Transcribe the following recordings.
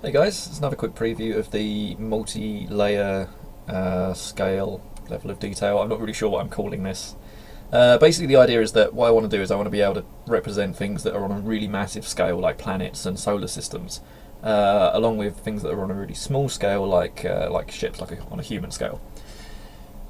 Hey guys, it's another quick preview of the multi-layer scale level of detail. I'm not really sure what I'm calling this. Basically the idea is that what I want to do is I want to be able to represent things that are on a really massive scale like planets and solar systems, along with things that are on a really small scale like ships, on a human scale.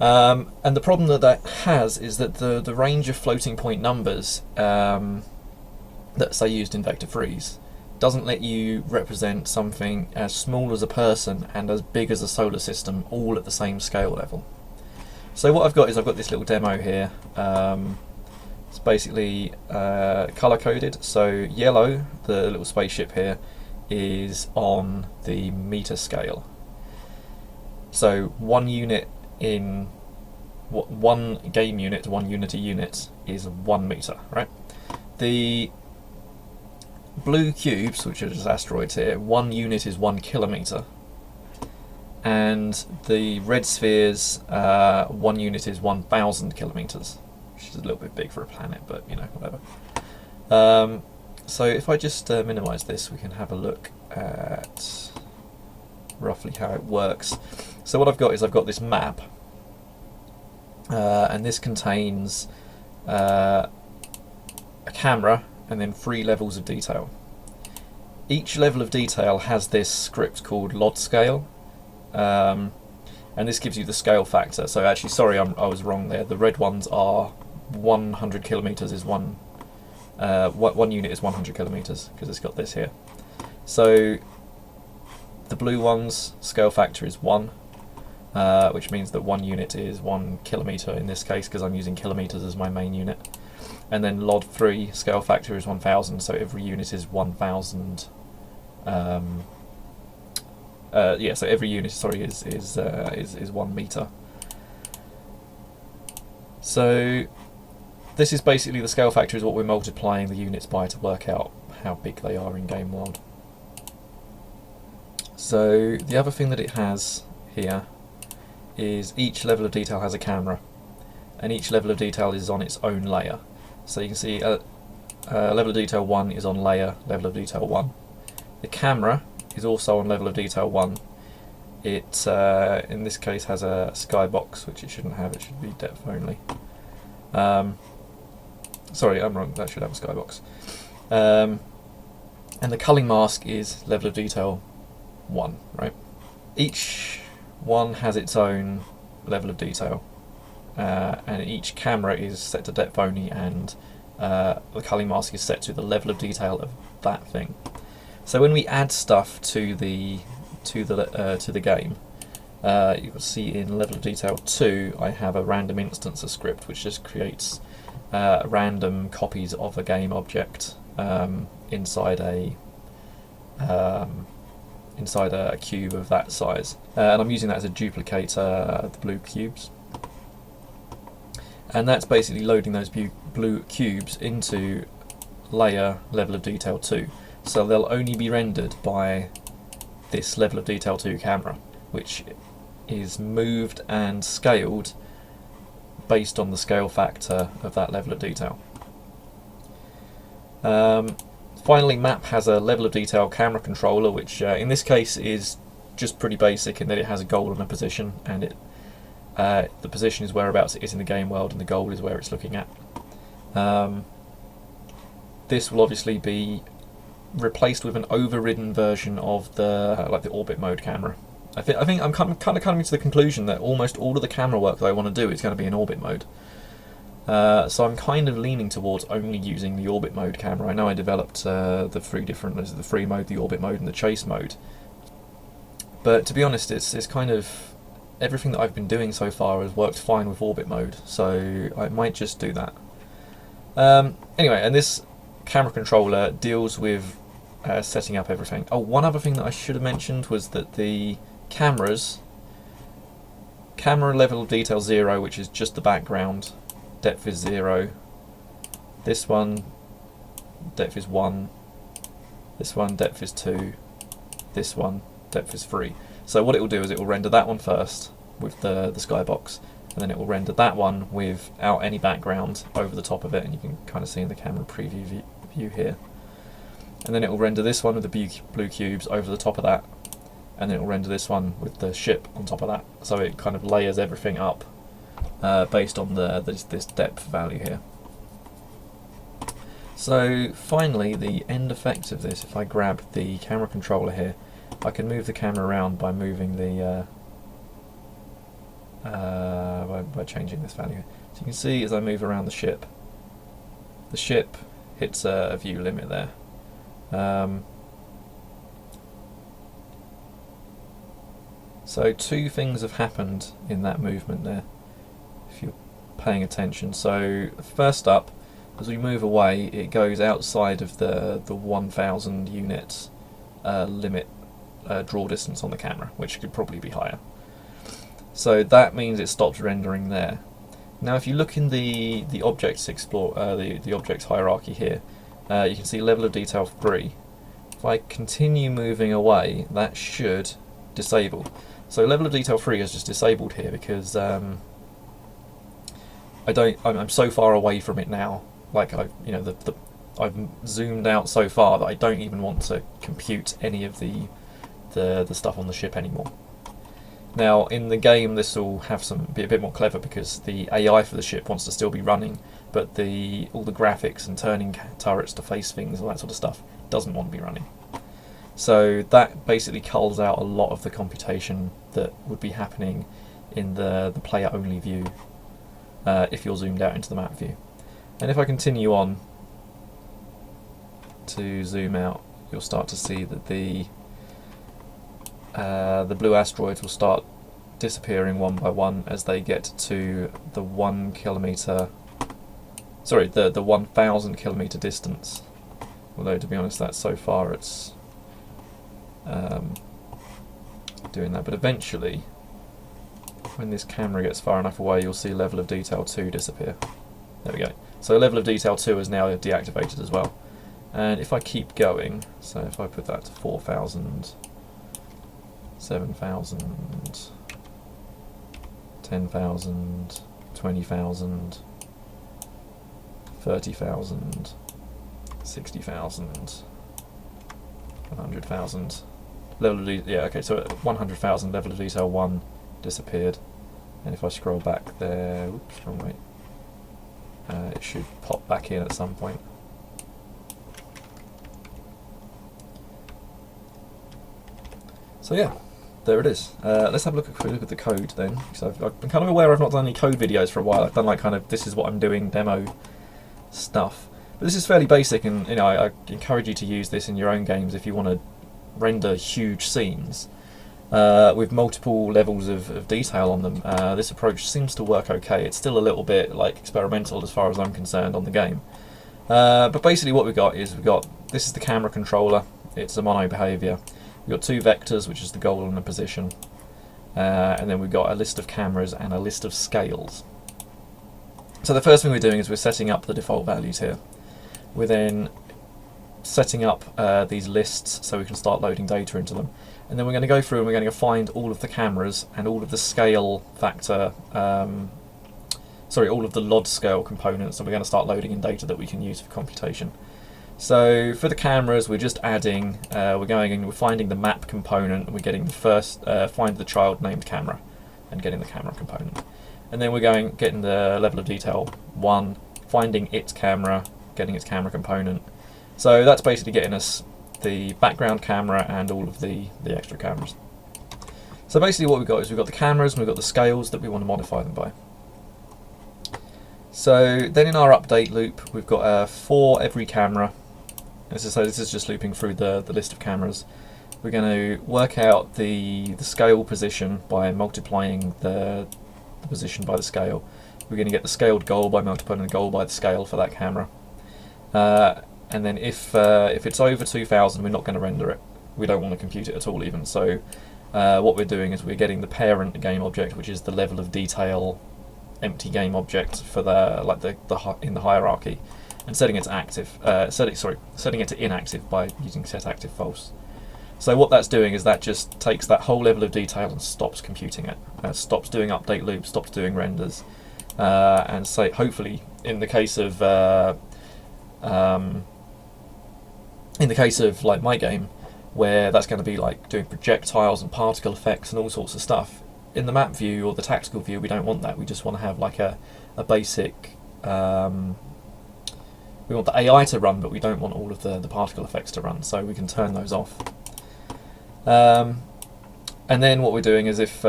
And the problem that has is that the range of floating point numbers that's used in vector freeze doesn't let you represent something as small as a person and as big as a solar system all at the same scale level. So what I've got this little demo here. It's basically color coded. So yellow, the little spaceship here, is on the meter scale. So one unit in one game unit, one Unity unit, is 1 meter, right? The blue cubes, which are just asteroids here, 1 unit is 1 kilometer, and the red spheres, 1 unit is 1,000 kilometers, which is a little bit big for a planet, but you know, whatever. So if I just minimize this, we can have a look at roughly how it works. So what I've got this map, and this contains a camera and then 3 levels of detail. Each level of detail has this script called LoD scale, and this gives you the scale factor. So actually, sorry, I was wrong there. The red ones are 100 kilometers is one unit is 100 kilometers because it's got this here. So the blue ones scale factor is 1, which means that 1 unit is 1 kilometer in this case because I'm using kilometers as my main unit. And then LoD 3 scale factor is 1,000, so every unit is 1,000. So every unit, sorry, is 1 meter. So this is basically the scale factor is what we're multiplying the units by to work out how big they are in game world. So the other thing that it has here is each level of detail has a camera, and each level of detail is on its own layer. So you can see level of detail 1 is on layer level of detail 1. The camera is also on level of detail 1. It, in this case, has a skybox, which it shouldn't have. It should be depth only. Sorry, I'm wrong. That should have a skybox. And the culling mask is level of detail 1, right? Each one has its own level of detail. And each camera is set to depth only, and the culling mask is set to the level of detail of that thing. So when we add stuff to the game, you will see in level of detail 2, I have a random instance of script which just creates random copies of a game object inside a cube of that size, and I'm using that as a duplicate the blue cubes. And that's basically loading those blue cubes into layer level of detail 2. So they'll only be rendered by this level of detail 2 camera, which is moved and scaled based on the scale factor of that level of detail. Finally, map has a level of detail camera controller, which in this case is just pretty basic in that it has a goal and a position, and the position is whereabouts it is in the game world, and the goal is where it's looking at. This will obviously be replaced with an overridden version of the orbit mode camera. I think I'm kind of coming to the conclusion that almost all of the camera work that I want to do is going to be in orbit mode. So I'm kind of leaning towards only using the orbit mode camera. I know I developed the 3 different, the free mode, the orbit mode, and the chase mode. But to be honest, it's kind of everything that I've been doing so far has worked fine with orbit mode, so I might just do that. Anyway, and this camera controller deals with setting up everything. Oh, one other thing that I should have mentioned was that the camera level of detail 0, which is just the background, depth is 0. This one, depth is 1. This one, depth is 2. This one, depth is 3. So what it will do is it will render that one first with the skybox, and then it will render that one without any background over the top of it, and you can kind of see in the camera preview view here. and then it will render this one with the blue cubes over the top of that, and then it will render this one with the ship on top of that. So it kind of layers everything up based on this depth value here. So finally, the end effect of this, if I grab the camera controller here, I can move the camera around by moving the by changing this value. So you can see as I move around the ship hits a view limit there. So two things have happened in that movement there, if you're paying attention. So first up, as we move away, it goes outside of the 1000 units limit draw distance on the camera, which could probably be higher. So that means it stops rendering there. Now if you look in the objects the objects hierarchy here, you can see level of detail 3. If I continue moving away, that should disable. So level of detail 3 is just disabled here because I'm so far away from it now. Like I've zoomed out so far that I don't even want to compute any of the stuff on the ship anymore. Now in the game this will be a bit more clever because the AI for the ship wants to still be running, but all the graphics and turning turrets to face things and that sort of stuff doesn't want to be running. So that basically culls out a lot of the computation that would be happening in the player only view if you're zoomed out into the map view. And if I continue on to zoom out, you'll start to see that the blue asteroids will start disappearing one by one as they get to the 1 kilometer, sorry, the 1000 kilometer distance. Although to be honest, that's so far it's doing that. But eventually, when this camera gets far enough away, you'll see level of detail 2 disappear. There we go. So level of detail 2 is now deactivated as well. And if I keep going, so if I put that to 4000, 7000, 10,000, 20,000, 30,000, 60,000, 100,000. Level of yeah, okay, so 100,000 level of detail 1 disappeared. And if I scroll back there, oops, wrong way. It should pop back in at some point. So yeah, there it is. Let's have a look at the code then. So I've been kind of aware I've not done any code videos for a while. I've done like kind of this is what I'm doing demo stuff. But this is fairly basic, and I encourage you to use this in your own games if you want to render huge scenes with multiple levels of detail on them. This approach seems to work okay. It's still a little bit like experimental as far as I'm concerned on the game. But basically what we've got is this is the camera controller. It's a mono behavior. We've got 2 vectors, which is the goal and the position. And then we've got a list of cameras and a list of scales. So the first thing we're doing is we're setting up the default values here. We're then setting up these lists so we can start loading data into them. And then we're going to go through and we're going to find all of the cameras and all of the scale factor, all of the LoD scale components, and we're going to start loading in data that we can use for computation. So for the cameras, we're just adding, we're going and we're finding the map component, and we're getting the first, find the child named camera, and getting the camera component. And then we're getting the level of detail 1, finding its camera, getting its camera component. So that's basically getting us the background camera and all of the extra cameras. So basically what we've got is we've got the cameras and we've got the scales that we want to modify them by. So then in our update loop, we've got for every camera. So this is just looping through the list of cameras. We're going to work out the scale position by multiplying the position by the scale. We're going to get the scaled goal by multiplying the goal by the scale for that camera. And then if it's over 2000, we're not going to render it. We don't want to compute it at all even. So what we're doing is we're getting the parent game object, which is the level of detail empty game object for in the hierarchy, and setting it to active. Setting it to inactive by using set active false. So what that's doing is that just takes that whole level of detail and stops computing it. Stops doing update loops, stops doing renders, and so hopefully in the case of in the case of like my game, where that's going to be like doing projectiles and particle effects and all sorts of stuff, in the map view or the tactical view we don't want that. We just want to have like a basic, we want the AI to run, but we don't want all of the particle effects to run, so we can turn those off. And then what we're doing is if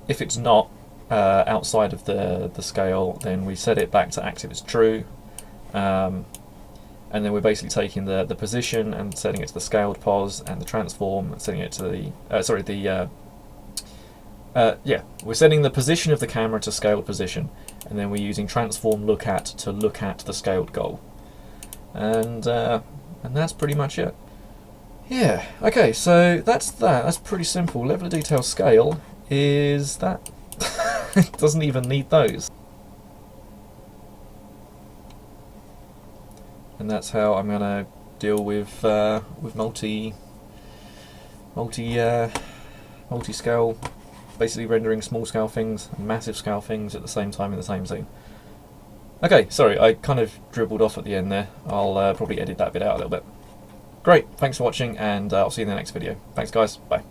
it's not outside of the scale, then we set it back to active as true, and then we're basically taking the position and setting it to the scaled pos, and the transform and setting it to the we're setting the position of the camera to scaled position, and then we're using transform look at to look at the scaled goal, and that's pretty much it. Yeah, okay, so that's that. That's pretty simple. Level of detail scale is that. It doesn't even need those. And that's how I'm gonna deal with multi-scale, basically rendering small scale things and massive scale things at the same time in the same scene. Okay, sorry, I kind of dribbled off at the end there. I'll probably edit that bit out a little bit. Great, thanks for watching, and I'll see you in the next video. Thanks guys, bye.